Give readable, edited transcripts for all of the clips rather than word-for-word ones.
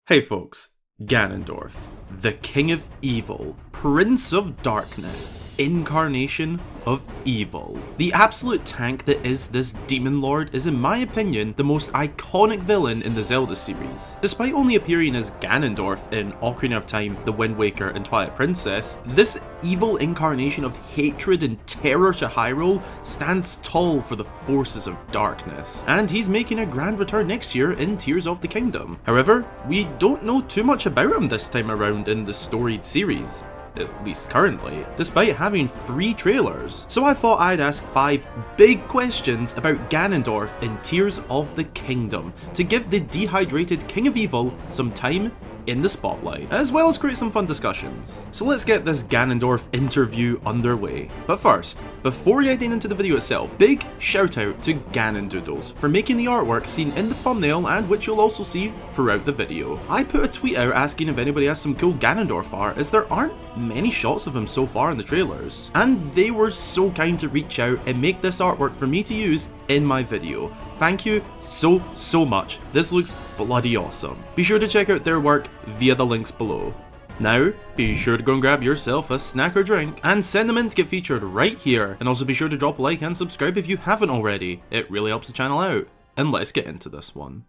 Hey folks, Ganondorf, the King of Evil, Prince of Darkness, incarnation of evil. The absolute tank that is this Demon Lord is, in my opinion, the most iconic villain in the Zelda series. Despite only appearing as Ganondorf in Ocarina of Time, The Wind Waker, and Twilight Princess, this evil incarnation of hatred and terror to Hyrule stands tall for the forces of darkness, and he's making a grand return next year in Tears of the Kingdom. However, we don't know too much about him this time around in the storied series. At least currently, despite having 3 trailers. So I thought I'd ask 5 big questions about Ganondorf in Tears of the Kingdom to give the dehydrated King of Evil some time in the spotlight, as well as create some fun discussions. So let's get this Ganondorf interview underway. But first, before getting into the video itself, big shout out to Ganondoodles for making the artwork seen in the thumbnail and which you'll also see throughout the video. I put a tweet out asking if anybody has some cool Ganondorf art, as there aren't many shots of him so far in the trailers, and they were so kind to reach out and make this artwork for me to use in my video. Thank you so much. This looks bloody awesome. Be sure to check out their work via the links below. Now, be sure to go and grab yourself a snack or drink and send them in to get featured right here, and also be sure to drop a like and subscribe if you haven't already. It really helps the channel out. And let's get into this one.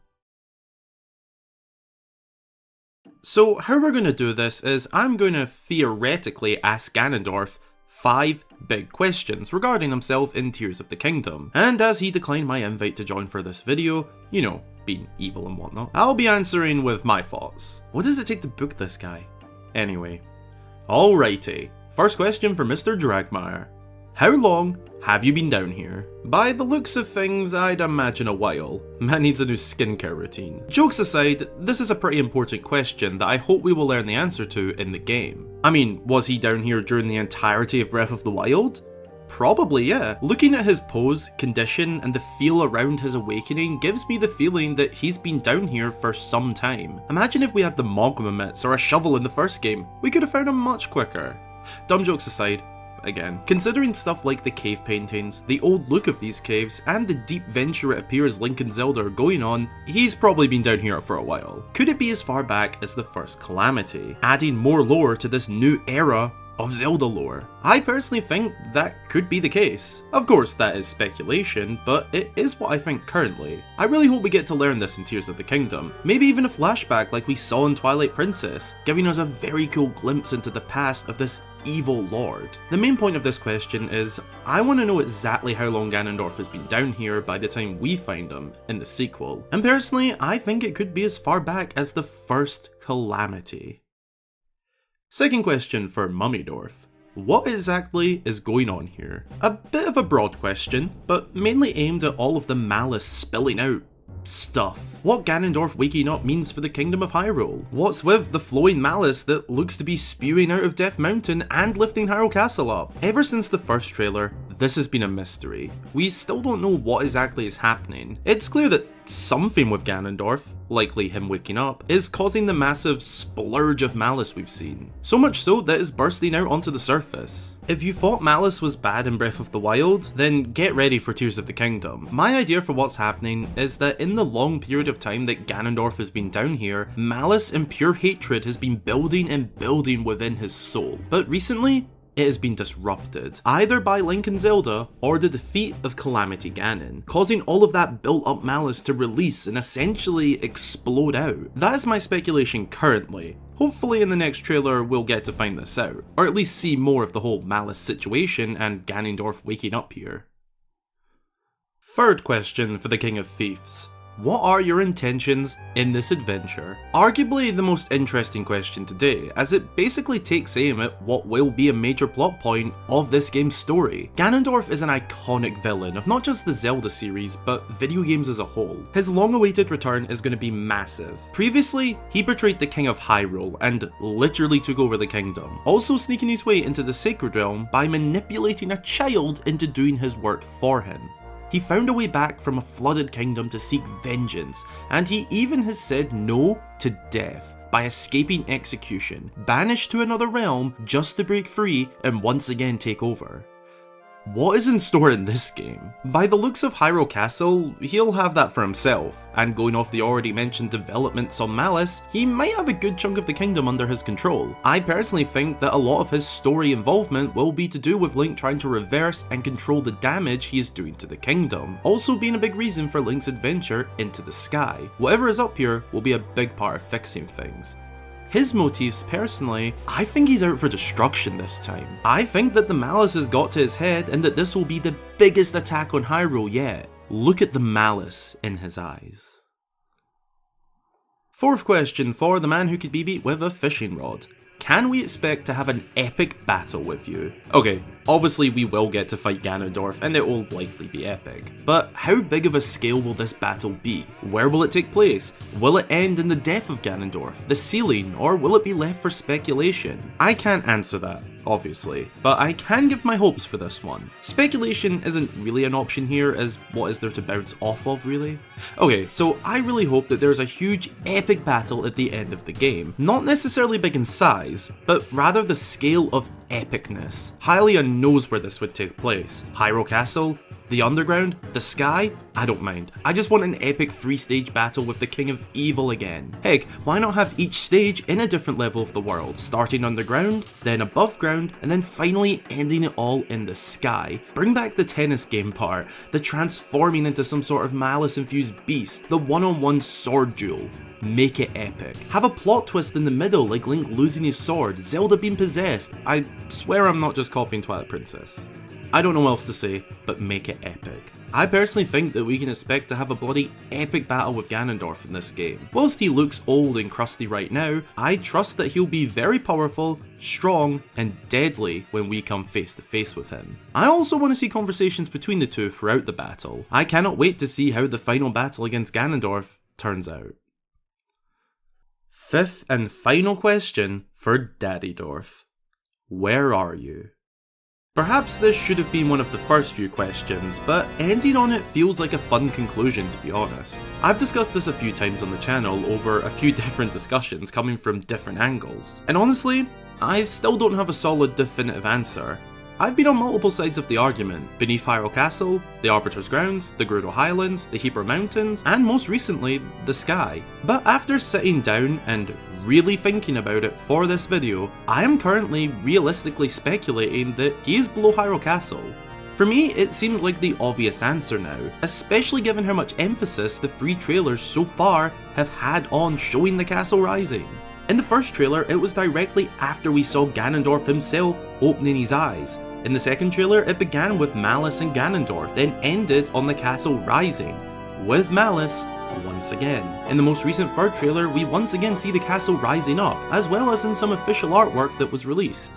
So how we're going to do this is I'm going to theoretically ask Ganondorf 5 big questions regarding himself in Tears of the Kingdom, and as he declined my invite to join for this video, you know, being evil and whatnot, I'll be answering with my thoughts. What does it take to book this guy? Anyway, alrighty, first question for Mr. Dragmire. How long have you been down here? By the looks of things, I'd imagine a while. Man needs a new skincare routine. Jokes aside, this is a pretty important question that I hope we will learn the answer to in the game. I mean, was he down here during the entirety of Breath of the Wild? Probably, yeah. Looking at his pose, condition, and the feel around his awakening gives me the feeling that he's been down here for some time. Imagine if we had the Mogma mitts or a shovel in the first game. We could have found him much quicker. Dumb jokes aside, again, considering stuff like the cave paintings, the old look of these caves, and the deep venture it appears Link and Zelda are going on, he's probably been down here for a while. Could it be as far back as the first Calamity, adding more lore to this new era of Zelda lore? I personally think that could be the case. Of course, that is speculation, but it is what I think currently. I really hope we get to learn this in Tears of the Kingdom. Maybe even a flashback like we saw in Twilight Princess, giving us a very cool glimpse into the past of this evil lord. The main point of this question is, I want to know exactly how long Ganondorf has been down here by the time we find him in the sequel. And personally, I think it could be as far back as the first Calamity. Second question for Mummydorf. What exactly is going on here? A bit of a broad question, but mainly aimed at all of the malice spilling out stuff. What Ganondorf waking up means for the Kingdom of Hyrule. What's with the flowing malice that looks to be spewing out of Death Mountain and lifting Hyrule Castle up? Ever since the first trailer, this has been a mystery. We still don't know what exactly is happening. It's clear that something with Ganondorf, likely him waking up, is causing the massive splurge of malice we've seen. So much so that it's bursting out onto the surface. If you thought malice was bad in Breath of the Wild, then get ready for Tears of the Kingdom. My idea for what's happening is that in the long period of time that Ganondorf has been down here, malice and pure hatred has been building and building within his soul. But recently, it has been disrupted, either by Link and Zelda or the defeat of Calamity Ganon, causing all of that built up malice to release and essentially explode out. That is my speculation currently. Hopefully in the next trailer we'll get to find this out, or at least see more of the whole malice situation and Ganondorf waking up here. Third question for the King of Thieves. What are your intentions in this adventure? Arguably the most interesting question today, as it basically takes aim at what will be a major plot point of this game's story. Ganondorf is an iconic villain of not just the Zelda series, but video games as a whole. His long-awaited return is going to be massive. Previously, he portrayed the King of Hyrule and literally took over the kingdom, also sneaking his way into the Sacred Realm by manipulating a child into doing his work for him. He found a way back from a flooded kingdom to seek vengeance, and he even has said no to death by escaping execution, banished to another realm just to break free and once again take over. What is in store in this game? By the looks of Hyrule Castle, he'll have that for himself, and going off the already mentioned developments on Malice, he might have a good chunk of the kingdom under his control. I personally think that a lot of his story involvement will be to do with Link trying to reverse and control the damage he is doing to the kingdom, also being a big reason for Link's adventure into the sky. Whatever is up here will be a big part of fixing things. His motives, personally, I think he's out for destruction this time. I think that the malice has got to his head and that this will be the biggest attack on Hyrule yet. Look at the malice in his eyes. Fourth question for the man who could be beat with a fishing rod. Can we expect to have an epic battle with you? Okay, obviously we will get to fight Ganondorf and it will likely be epic. But how big of a scale will this battle be? Where will it take place? Will it end in the death of Ganondorf, the ceiling, or will it be left for speculation? I can't answer that, obviously, but I can give my hopes for this one. Speculation isn't really an option here, as what is there to bounce off of, really? Okay, so I really hope that there's a huge epic battle at the end of the game. Not necessarily big in size, but rather the scale of epicness. Hylia knows where this would take place. Hyrule Castle, the underground, the sky, I don't mind. I just want an epic 3-stage battle with the King of Evil again. Heck, why not have each stage in a different level of the world, starting underground, then above ground, and then finally ending it all in the sky. Bring back the tennis game part, the transforming into some sort of malice-infused beast, the one-on-one sword duel. Make it epic. Have a plot twist in the middle, like Link losing his sword, Zelda being possessed. I swear I'm not just copying Twilight Princess. I don't know what else to say, but make it epic. I personally think that we can expect to have a bloody epic battle with Ganondorf in this game. Whilst he looks old and crusty right now, I trust that he'll be very powerful, strong, and deadly when we come face to face with him. I also want to see conversations between the two throughout the battle. I cannot wait to see how the final battle against Ganondorf turns out. Fifth and final question for Daddydorf. Where are you? Perhaps this should have been one of the first few questions, but ending on it feels like a fun conclusion, to be honest. I've discussed this a few times on the channel over a few different discussions coming from different angles, and honestly, I still don't have a solid definitive answer. I've been on multiple sides of the argument, beneath Hyrule Castle, the Arbiter's Grounds, the Gerudo Highlands, the Hebra Mountains, and most recently, the sky. But after sitting down and really thinking about it for this video, I am currently realistically speculating that he is below Hyrule Castle. For me, it seems like the obvious answer now, especially given how much emphasis the 3 trailers so far have had on showing the castle rising. In the first trailer, it was directly after we saw Ganondorf himself opening his eyes. In the second trailer, it began with Malice and Ganondorf, then ended on the castle rising, with Malice once again. In the most recent third trailer, we once again see the castle rising up, as well as in some official artwork that was released.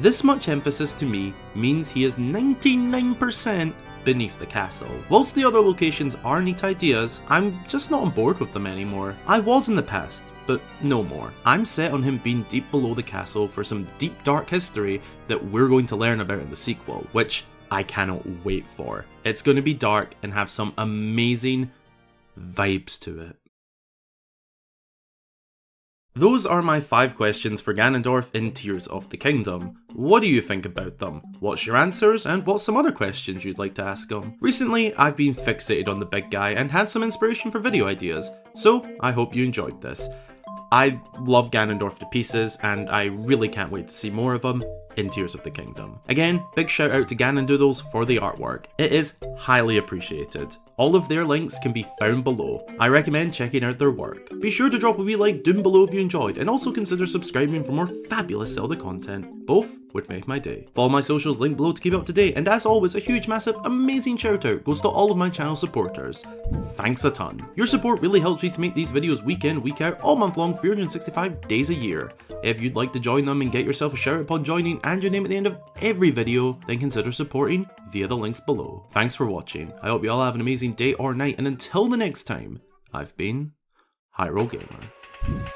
This much emphasis to me means he is 99% beneath the castle. Whilst the other locations are neat ideas, I'm just not on board with them anymore. I was in the past, but no more. I'm set on him being deep below the castle for some deep dark history that we're going to learn about in the sequel, which I cannot wait for. It's going to be dark and have some amazing vibes to it. Those are my 5 questions for Ganondorf in Tears of the Kingdom. What do you think about them? What's your answers, and what's some other questions you'd like to ask him? Recently, I've been fixated on the big guy and had some inspiration for video ideas, so I hope you enjoyed this. I love Ganondorf to pieces, and I really can't wait to see more of him in Tears of the Kingdom. Again, big shout out to Ganondoodles for the artwork. It is highly appreciated. All of their links can be found below. I recommend checking out their work. Be sure to drop a wee like down below if you enjoyed, and also consider subscribing for more fabulous Zelda content. Both would make my day. Follow my socials linked below to keep up to date, and as always, a huge, massive, amazing shout out goes to all of my channel supporters. Thanks a ton. Your support really helps me to make these videos week in, week out, all month long, 365 days a year. If you'd like to join them and get yourself a shout out upon joining and your name at the end of every video, then consider supporting via the links below. Thanks for watching. I hope you all have an amazing day or night, and until the next time, I've been Hyrule Gamer.